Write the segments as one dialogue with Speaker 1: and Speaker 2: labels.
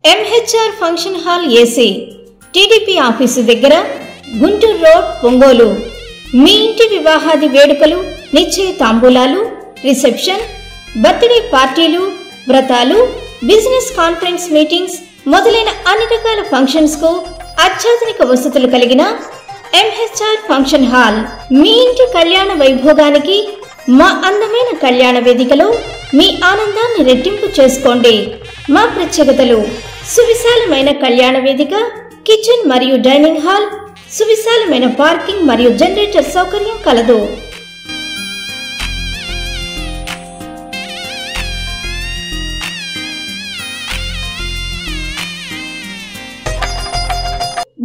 Speaker 1: MHR function hall AC TDP office దగ్గర Guntur road Ongole. మీ ఇంటి వివాహాది వేడుకలు, నిశ్చయ తాంబూలాలు, రిసెప్షన్, బర్త్డే పార్టీలు, వ్రతాలు, బిజినెస్ కాన్ఫరెన్స్ మీటింగ్స్ మొదలైన అన్ని రకాల ఫంక్షన్స్ కు అత్యాధునిక వసతులు కలిగిన MHR ఫంక్షన్ హాల్. మీ ఇంటి కళ్యాణ వైభోగానికి మా అందమైన కళ్యాణ వేదికలో మీ ఆనందాన్ని రెట్టింపు చేసుకోండి. మా ప్రత్యేకతలు: సువిశాలమైన కళ్యాణ వేదిక, కిచెన్ మరియు డైనింగ్ హాల్, సువిశాలమైన పార్కింగ్ మరియు జనరేటర్ సౌకర్యం కలదు.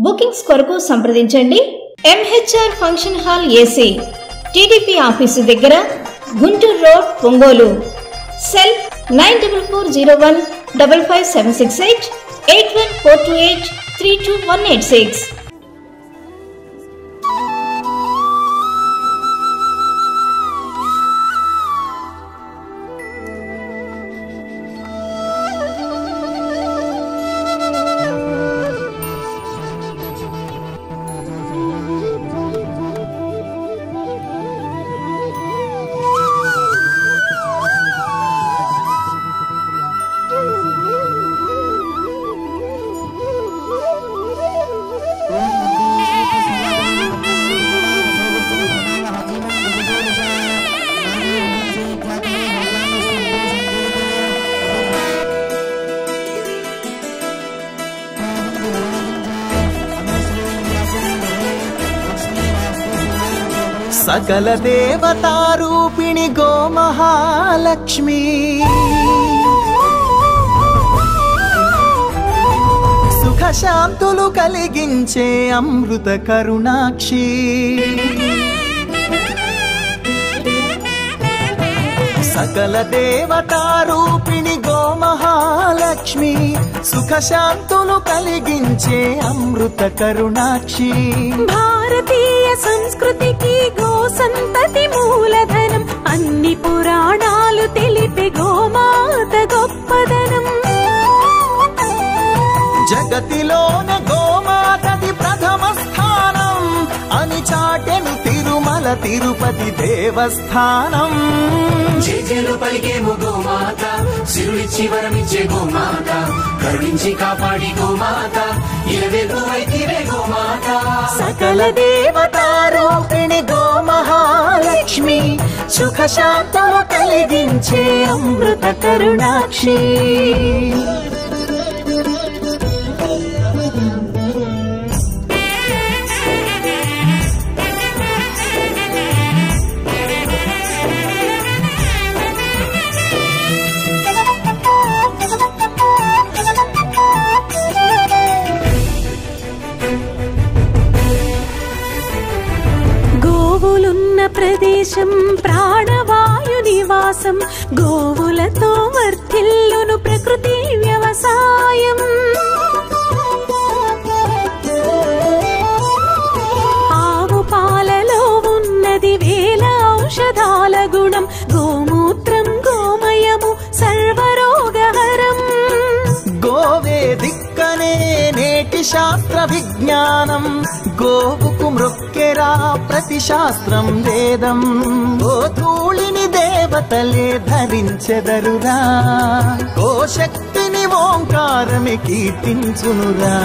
Speaker 1: బుకింగ్స్ కొరకు సంప్రదించండి. MHR function hall AC TDP office దగ్గర గుంటూరు రోడ్ ఒంగోలు. సెల్ 9440155768 8142832186.
Speaker 2: సకల దేవతారూపిణి గోమహాలక్ష్మి, సుఖశాంతులు కలిగించే అమృత కరుణాక్షి, సకల దేవతారూపిణి గోమహాలక్ష్మి, సుఖశాంతులు కలిగించే అమృత కరుణాక్షి.
Speaker 3: భారతీయ సంస్కృతికి గో సంతతి మూలధనం, అన్ని పురాణాలు తెలిపే గోమాత గొప్పదనం.
Speaker 2: జగతిలోన గోమాతది ప్రథమ స్థానం అని చాటెను తిరుమల తిరుపతి దేవస్థానం.
Speaker 4: జేజేలు పలికేము గోమాత, సిరులిచ్చి వరమిచ్చే గోమాత, కరుణించి కాపాడి గోమాత, ఇలవేల్పు వైతివే గోమాత.
Speaker 2: సకల దేవతారూపిణి గోమహాలక్ష్మి, సుఖశాంతము కలిగించే అమృత కరుణాక్షి.
Speaker 3: గోవులున్న ప్రదేశం ప్రాణవాయు నివాసం, గోవులతో వర్ధిల్లును ప్రకృతి వ్యవసాయం. ఆవు పాలలో ఉన్నది వేల ఔషధాల గుణం, గోమూత్రం గోమయము సర్వరోగహరం.
Speaker 2: గోవే దిక్కనే నేటి శాస్త్ర విజ్ఞానం, గోవుకు మృక్కెరా ప్రతి శాస్త్రం వేదం. గోధూళిని దేవతలే ధరించెదరురా, గోశక్తిని ఓంకారమి కీర్తించునురా.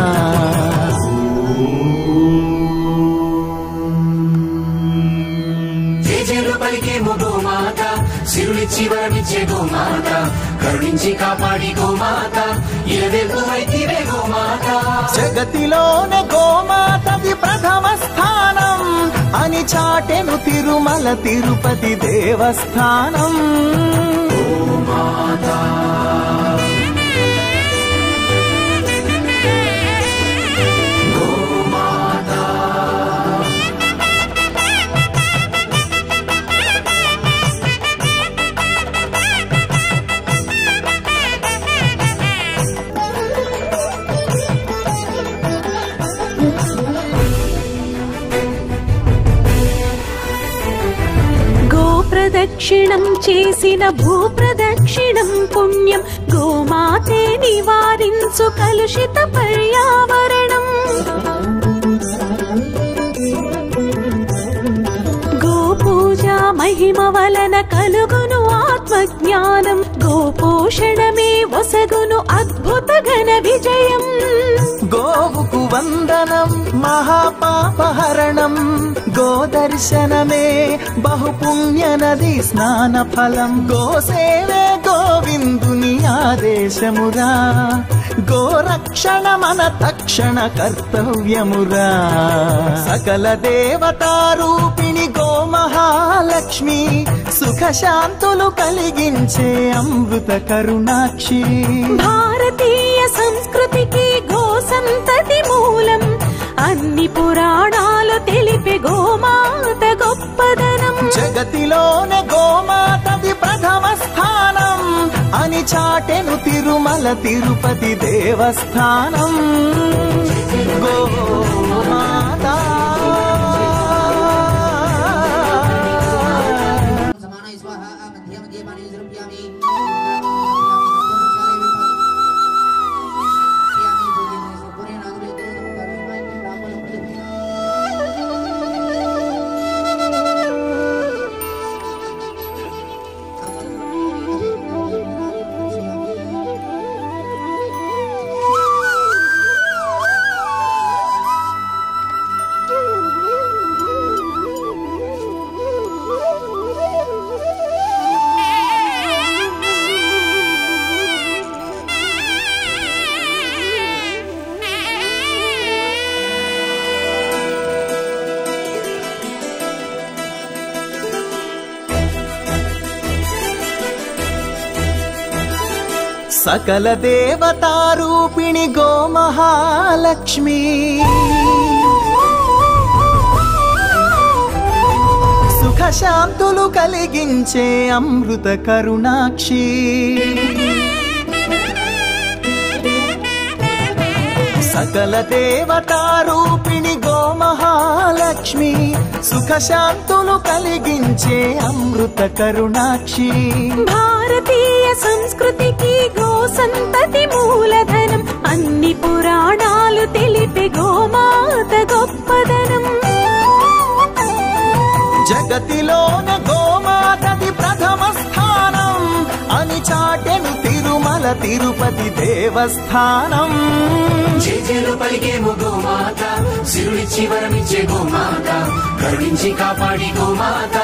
Speaker 4: జేజేలు పలికేము గోమాత, సిరులిచ్చి వరమిచ్చే గోమాత, కరుణించి కాపాడి గోమాత, ఇలవేల్పు వైతివే గోమాత.
Speaker 2: జగతిలోన గోమాతది ప్రథమ స్థానం అని చాటెను తిరుమల తిరుపతి దేవస్థానం.
Speaker 4: గోమాత
Speaker 3: ప్రదక్షిణం చేసిన భూప్రదక్షిణం పుణ్యం గోమాతే నివారించు కలుషిత పర్యావరణం గోపూజా మహిమ వలన కలుగును ఆత్మజ్ఞానం గోపోషణమే వసగును అద్భుత ఘన విజయం
Speaker 2: గోవుకు వందనం మహాపాపహరణం గోదర్శనమే బహుపుణ్య నది స్నాన ఫలం గోసేవే గోవిందుని ఆదేశమురా గోరక్షణ మన తక్షణ కర్తవ్యమురా సకల దేవతారూపిణి గోమహాలక్ష్మి సుఖ శాంతులు కలిగించే అమృత కరుణాక్షి
Speaker 3: భారతీయ సంస్కృతికి గో సంతతి మూలం అన్ని పురాణాలు తెలిపే గోమాత గొప్పదనం
Speaker 2: జగతిలోనే గోమాతది ప్రథమ స్థానం అని చాటెను తిరుమల తిరుపతి దేవస్థానం గోమాత సకల దేవతారూపిణి గోమహాలక్ష్మి సుఖ శాంతులు కలిగించే అమృత కరుణాక్షి సకల దేవతారూపిణి గోమహాలక్ష్మి సుఖ శాంతులు కలిగించే అమృత కరుణాక్షి
Speaker 3: భారతీయ సంస్కృతికి గో సంతతి మూలధనం అన్ని పురాణాలు తెలిపే గోమాత గొప్పదనం
Speaker 2: జగతిలోన గోమాతది ప్రథమ స్థానం అని చాటెను తిరుమల తిరుపతి దేవస్థానం
Speaker 4: జేజేలు పలికేము గోమాత సిరులిచ్చి వరమిచ్చే గోమాత కరుణించి కాపాడి గోమాత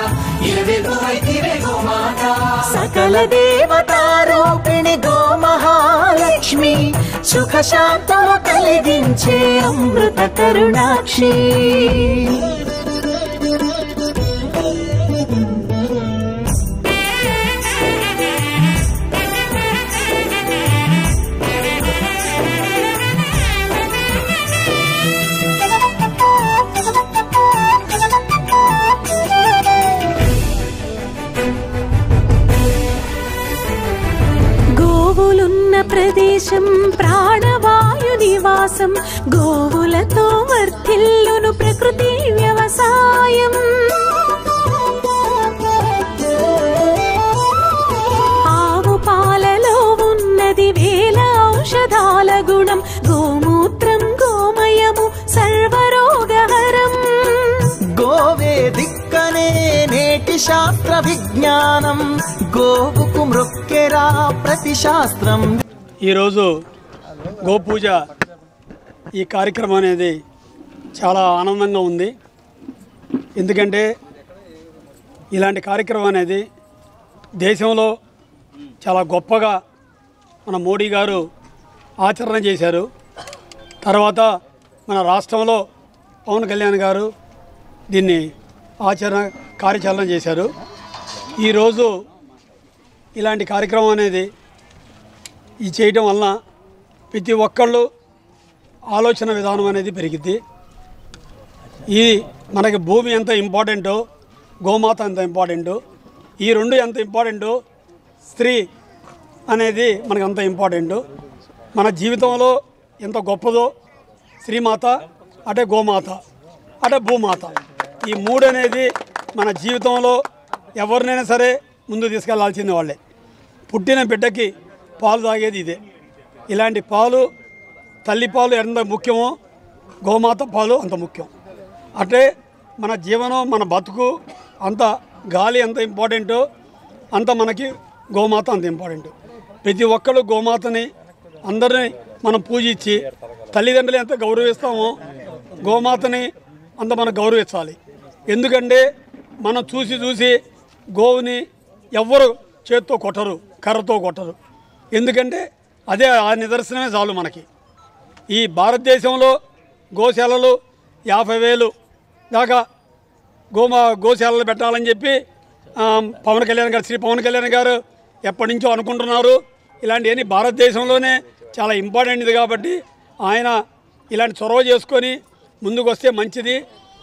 Speaker 4: ఇలవేల్పు వైతివే గోమాత
Speaker 2: సకల దేవతారూపిణి గోమహాలక్ష్మి సుఖ శాంతులు కలిగించే అమృత కరుణాక్షి
Speaker 3: గోవులున్న ప్రదేశం ప్రాణవాయు నివాసం గోవులతో వర్ధిల్లును ప్రకృతి వ్యవసాయం ఆవు పాలలో ఉన్నది వేల ఔషధాల గుణం గోమూత్రం గోమయము సర్వరోగహరం
Speaker 2: గోవే దిక్కనే నేటి శాస్త్ర విజ్ఞానం గోవుకు మృక్కెరా ప్రతి శాస్త్రం.
Speaker 5: ఈరోజు గోపూజ ఈ కార్యక్రమం అనేది చాలా ఆనందంగా ఉంది. ఎందుకంటే ఇలాంటి కార్యక్రమం అనేది దేశంలో చాలా గొప్పగా మన మోడీ గారు ఆచరణ చేశారు. తర్వాత మన రాష్ట్రంలో పవన్ కళ్యాణ్ గారు దీన్ని కార్యాచరణ చేశారు. ఈరోజు ఇలాంటి కార్యక్రమం అనేది ఈ చేయటం వలన ప్రతి ఒక్కళ్ళు ఆలోచన విధానం అనేది పెరిగిద్ది. ఇది మనకి భూమి ఎంత ఇంపార్టెంటో గోమాత ఎంత ఇంపార్టెంటో, ఈ రెండు ఎంత ఇంపార్టెంటో స్త్రీ అనేది మనకు అంత ఇంపార్టెంటు. మన జీవితంలో ఎంత గొప్పదో శ్రీమాత, అటే గోమాత, అటే భూమాత, ఈ మూడు అనేది మన జీవితంలో ఎవరినైనా సరే ముందు తీసుకెళ్లాల్సింది వాళ్ళే. పుట్టిన బిడ్డకి పాలు తాగేది ఇదే. ఇలాంటి పాలు, తల్లి పాలు ఎంత ముఖ్యమో గోమాత పాలు అంత ముఖ్యం. అట్లే మన జీవనం, మన బతుకు అంత, గాలి ఎంత ఇంపార్టెంటో అంత మనకి గోమాత అంత ఇంపార్టెంట్. ప్రతి ఒక్కరు గోమాతని అందరినీ మనం పూజించి, తల్లిదండ్రులు ఎంత గౌరవిస్తామో గోమాతని అంత మనం గౌరవించాలి. ఎందుకంటే మనం చూసి చూసి గోవుని ఎవ్వరు చేత్తో కొట్టరు, కర్రతో కొట్టరు. ఎందుకంటే అదే ఆ నిదర్శనమే చాలు మనకి. ఈ భారతదేశంలో గోశాలలు 50,000 దాకా గోశాలలు పెట్టాలని చెప్పి పవన్ కళ్యాణ్ గారు, శ్రీ పవన్ కళ్యాణ్ గారు ఎప్పటి నుంచో అనుకుంటున్నారు. ఇలాంటివన్నీ భారతదేశంలోనే చాలా ఇంపార్టెంట్ ఇది కాబట్టి ఆయన ఇలాంటి చొరవ చేసుకొని ముందుకు వస్తే మంచిది.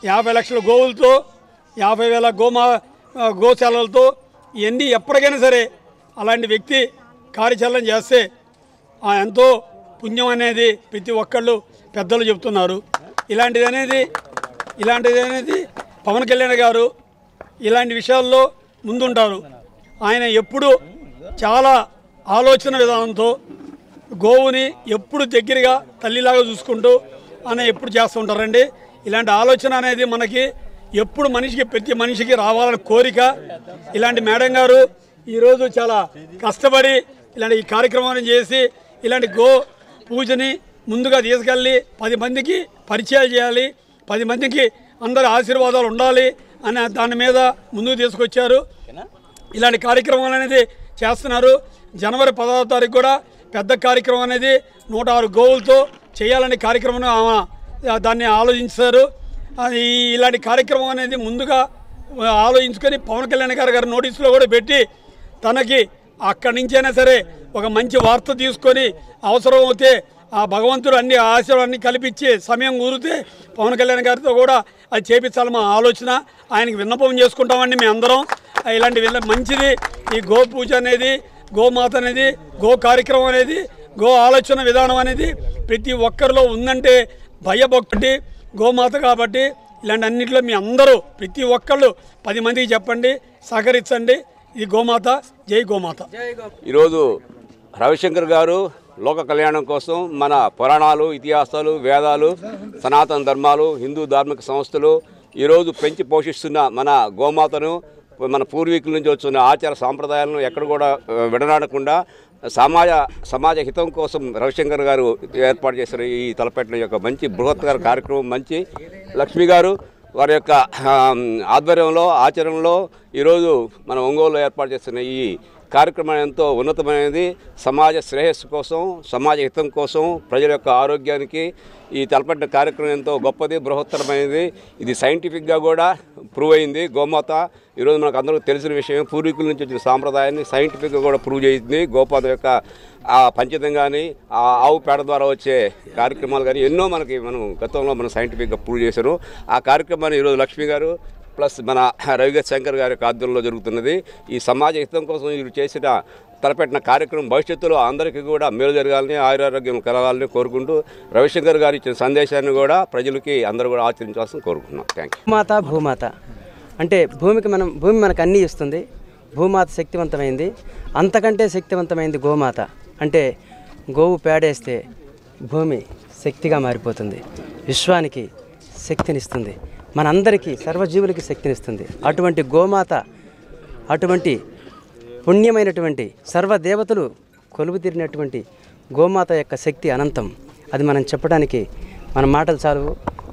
Speaker 5: 50 లక్షల గోవులతో, 50,000 గోశాలలతో ఇవన్నీ ఎప్పటికైనా సరే అలాంటి వ్యక్తి కార్యాచరణ చేస్తే ఎంతో పుణ్యం అనేది ప్రతి ఒక్కళ్ళు పెద్దలు చెప్తున్నారు. ఇలాంటిది అనేది పవన్ కళ్యాణ్ గారు ఇలాంటి విషయాల్లో ముందుంటారు. ఆయన ఎప్పుడు చాలా ఆలోచన విధానంతో గోవుని ఎప్పుడు దగ్గరగా తల్లిలాగా చూసుకుంటూ ఆయన ఎప్పుడు చేస్తుంటారండి. ఇలాంటి ఆలోచన అనేది మనకి ఎప్పుడు ప్రతి మనిషికి రావాలని కోరిక. ఇలాంటి మేడం గారు ఈరోజు చాలా కష్టపడి ఇలాంటి ఈ కార్యక్రమాన్ని చేసి ఇలాంటి గో పూజని ముందుగా తీసుకెళ్ళి 10 మందికి పరిచయాలు చేయాలి, 10 మందికి అందరి ఆశీర్వాదాలు ఉండాలి అనే దాని మీద ముందుకు తీసుకొచ్చారు. ఇలాంటి కార్యక్రమాలు అనేది చేస్తున్నారు. జనవరి 10వ తారీఖు కూడా పెద్ద కార్యక్రమం అనేది 106 గోవులతో చేయాలనే కార్యక్రమం దాన్ని ఆలోచించారు. ఇలాంటి కార్యక్రమం అనేది ముందుగా ఆలోచించుకొని పవన్ కళ్యాణ్ గారు నోటీసులో కూడా పెట్టి తనకి అక్కడి నుంచైనా సరే ఒక మంచి వార్త తీసుకొని అవసరం అవుతే ఆ భగవంతుడు అన్ని ఆశలన్నీ కల్పించి సమయం కూరితే పవన్ కళ్యాణ్ గారితో కూడా అది చేపించాలి మా ఆలోచన. ఆయనకి విన్నపం చేసుకుంటామండి మేము అందరం. ఇలాంటి మంచిది ఈ గో పూజ అనేది, గోమాత అనేది, గో కార్యక్రమం అనేది, గో ఆలోచన విధానం అనేది ప్రతి ఒక్కరిలో ఉందంటే భయభక్తి గోమాత కాబట్టి ఇలాంటి అన్నింటిలో మీ అందరూ ప్రతి ఒక్కళ్ళు 10 మందికి చెప్పండి, సహకరించండి. ఇది గోమాత, జై గోమాత.
Speaker 6: ఈరోజు రవిశంకర్ గారు లోక కళ్యాణం కోసం మన పురాణాలు, ఇతిహాసాలు, వేదాలు, సనాతన ధర్మాలు, హిందూ ధార్మిక సంస్థలు ఈరోజు పెంచి పోషిస్తున్న మన గోమాతను, మన పూర్వీకుల నుంచి వచ్చిన ఆచార సాంప్రదాయాలను ఎక్కడ కూడా విడనాడకుండా సమాజ హితం కోసం రవిశంకర్ గారు ఏర్పాటు చేసిన ఈ తలపెట్టిన యొక్క మంచి బృహత్కర కార్యక్రమం. మంచి లక్ష్మి గారు వారి యొక్క ఆధ్వర్యంలో, ఆచరణలో ఈరోజు మన ఒంగోలులో ఏర్పాటు చేస్తున్న ఈ కార్యక్రమం ఎంతో ఉన్నతమైనది. సమాజ శ్రేయస్సు కోసం, సమాజ హితం కోసం, ప్రజల యొక్క ఆరోగ్యానికి ఈ తలపెట్టిన కార్యక్రమం ఎంతో గొప్పది, బృహత్తరమైనది. ఇది సైంటిఫిక్గా కూడా ప్రూవ్ అయింది. గోమాత ఈరోజు మనకు అందరికీ తెలిసిన విషయం. పూర్వీకుల నుంచి వచ్చిన సాంప్రదాయాన్ని సైంటిఫిక్గా కూడా ప్రూవ్ చేసింది. గోమాత యొక్క ఆ పంచతం కానీ, ఆ ఆవు పేడ ద్వారా వచ్చే కార్యక్రమాలు కానీ ఎన్నో మనం గతంలో మనం సైంటిఫిక్గా ప్రూవ్ చేశారు. ఆ కార్యక్రమాన్ని ఈరోజు లక్ష్మి గారు ప్లస్ మన రవిశంకర్ గారి ఆధ్వర్యంలో జరుగుతున్నది. ఈ సమాజ హితం కోసం వీరు చేసిన తలపెట్టిన కార్యక్రమం భవిష్యత్తులో అందరికీ కూడా మేలు జరగాలని, ఆయురారోగ్యం కలగాలని కోరుకుంటూ రవిశంకర్ గారు ఇచ్చిన సందేశాన్ని కూడా ప్రజలకి అందరూ కూడా ఆచరించాల్సింది కోరుకుంటున్నాం. Thank you.
Speaker 7: మాత భూమాత అంటే భూమి మనకు అన్నీ ఇస్తుంది. భూమాత శక్తివంతమైంది, అంతకంటే శక్తివంతమైంది గోమాత. అంటే గోవు పేడేస్తే భూమి శక్తిగా మారిపోతుంది, విశ్వానికి శక్తినిస్తుంది, మనందరికీ సర్వజీవులకి శక్తినిస్తుంది. అటువంటి గోమాత, అటువంటి పుణ్యమైనటువంటి సర్వదేవతలు కొలువు తీరినటువంటి గోమాత యొక్క శక్తి అనంతం. అది మనం చెప్పడానికి మన మాటలు చాలు,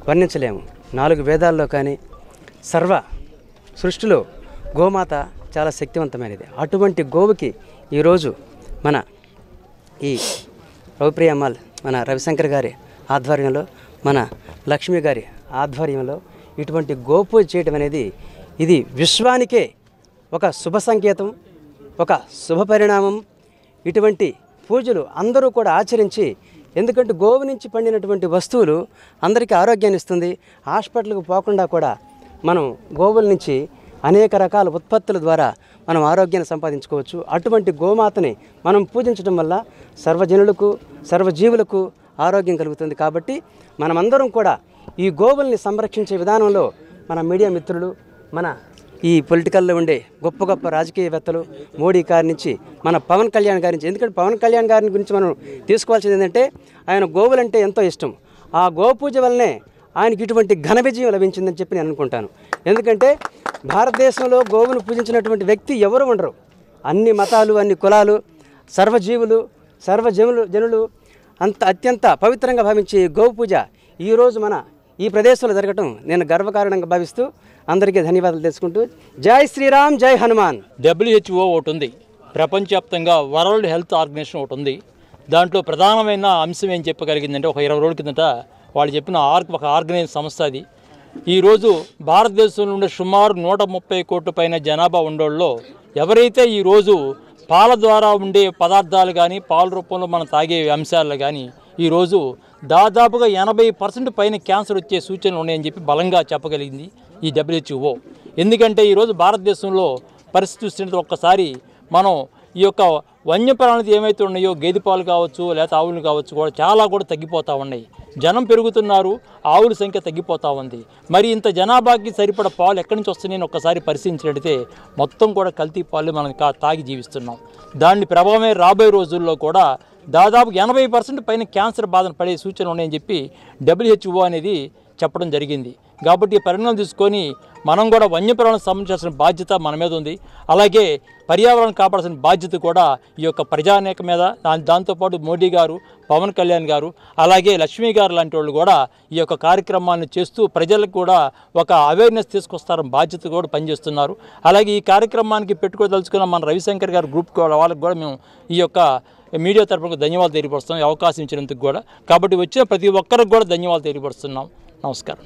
Speaker 7: వర్ణించలేము. 4 వేదాల్లో కానీ సర్వ సృష్టిలో గోమాత చాలా శక్తివంతమైనది. అటువంటి గోవుకి ఈరోజు మన ఈ రవిప్రియమ్మాల్, మన రవిశంకర్ గారి ఆధ్వర్యంలో, మన లక్ష్మి గారి ఆధ్వర్యంలో ఇటువంటి గోపూజ చేయడం అనేది ఇది విశ్వానికే ఒక శుభ సంకేతం, ఒక శుభ పరిణామం. ఇటువంటి పూజలు అందరూ కూడా ఆచరించి, ఎందుకంటే గోవు నుంచి పండినటువంటి వస్తువులు అందరికీ ఆరోగ్యాన్ని ఇస్తుంది. హాస్పిటల్కి పోకుండా కూడా మనం గోవుల నుంచి అనేక రకాల ఉత్పత్తుల ద్వారా మనం ఆరోగ్యాన్ని సంపాదించుకోవచ్చు. అటువంటి గోమాతని మనం పూజించడం వల్ల సర్వజనులకు, సర్వజీవులకు ఆరోగ్యం కలుగుతుంది. కాబట్టి మనమందరం కూడా ఈ గోవుల్ని సంరక్షించే విధానంలో మన మీడియా మిత్రులు, మన ఈ పొలిటికల్లో ఉండే గొప్ప గొప్ప రాజకీయవేత్తలు మోడీ గారి నుంచి మన పవన్ కళ్యాణ్ గారి నుంచి, ఎందుకంటే పవన్ కళ్యాణ్ గారి గురించి మనం తీసుకోవాల్సింది ఏంటంటే ఆయన గోవులంటే ఎంతో ఇష్టం. ఆ గోపూజ వల్లనే ఆయనకి ఇటువంటి ఘన విజయం లభించిందని చెప్పి నేను అనుకుంటాను. ఎందుకంటే భారతదేశంలో గోవును పూజించినటువంటి వ్యక్తి ఎవరు ఉండరు. అన్ని మతాలు, అన్ని కులాలు, సర్వజీవులు, జనులు అత్యంత పవిత్రంగా భావించే గోవు పూజ ఈరోజు మన ఈ ప్రదేశంలో జరగటం నేను గర్వకారణంగా భావిస్తూ అందరికీ ధన్యవాదాలు తెలుసుకుంటూ జై శ్రీరామ్, జై హనుమాన్.
Speaker 8: WHO ఒకటి ఉంది, ప్రపంచవ్యాప్తంగా వరల్డ్ హెల్త్ ఆర్గనైజేషన్ ఒకటి ఉంది. దాంట్లో ప్రధానమైన అంశం ఏం చెప్పగలిగిందంటే ఒక 20 రోజుల కిందట వాళ్ళు చెప్పిన ఒక ఆర్గనైజ్ సంస్థ అది. ఈరోజు భారతదేశంలో ఉండే సుమారు 130 కోట్ల పైన జనాభా ఉండోళ్ళలో ఎవరైతే ఈరోజు పాల ద్వారా ఉండే పదార్థాలు కానీ పాల రూపంలో మనం తాగే అంశాలు కానీ ఈరోజు దాదాపుగా 80% పైన క్యాన్సర్ వచ్చే సూచనలు ఉన్నాయని చెప్పి బలంగా చెప్పగలిగింది ఈ WHO. ఎందుకంటే ఈరోజు భారతదేశంలో పరిస్థితి చూస్తుంటే ఒక్కసారి మనం ఈ యొక్క వన్యప్రాణులు ఏమైతే ఉన్నాయో గేదె పాలు కావచ్చు లేకపోతే ఆవులు కావచ్చు కూడా చాలా కూడా తగ్గిపోతూ ఉన్నాయి. జనం పెరుగుతున్నారు, ఆవుల సంఖ్య తగ్గిపోతూ ఉంది. మరి ఇంత జనాభాకి సరిపడ పాలు ఎక్కడి నుంచి వస్తున్నాయని ఒక్కసారి పరిశీలించినట్లయితే మొత్తం కూడా కల్తీ పాలు మనం తాగి జీవిస్తున్నాం. దాని ప్రభావమే రాబోయే రోజుల్లో కూడా దాదాపు 80% పైన క్యాన్సర్ బాధన పడే సూచనలు ఉన్నాయని చెప్పి WHO అనేది చెప్పడం జరిగింది. కాబట్టి ఈ పరిణామం తీసుకొని మనం కూడా వన్యప్రాణులను సంరక్షించాల్సిన బాధ్యత మన మీద ఉంది. అలాగే పర్యావరణం కాపాడాల్సిన బాధ్యత కూడా ఈ యొక్క ప్రజానేక మీద, దాంతోపాటు మోడీ గారు, పవన్ కళ్యాణ్ గారు, అలాగే లక్ష్మీ గారు లాంటి వాళ్ళు కూడా ఈ యొక్క కార్యక్రమాన్ని చేస్తూ ప్రజలకు కూడా ఒక అవేర్నెస్ తీసుకొస్తారని బాధ్యత కూడా పనిచేస్తున్నారు. అలాగే ఈ కార్యక్రమానికి పెట్టుకోదలుచుకున్న మన రవిశంకర్ గారు గ్రూప్ వాళ్ళకి కూడా మేము ఈ యొక్క మీడియా తరపున ధన్యవాదాలు తెలియపరుస్తున్నాం, అవకాశం ఇచ్చినందుకు కూడా. కాబట్టి వచ్చిన ప్రతి ఒక్కరికి కూడా ధన్యవాదాలు తెలియపరుస్తున్నాం. నమస్కారం.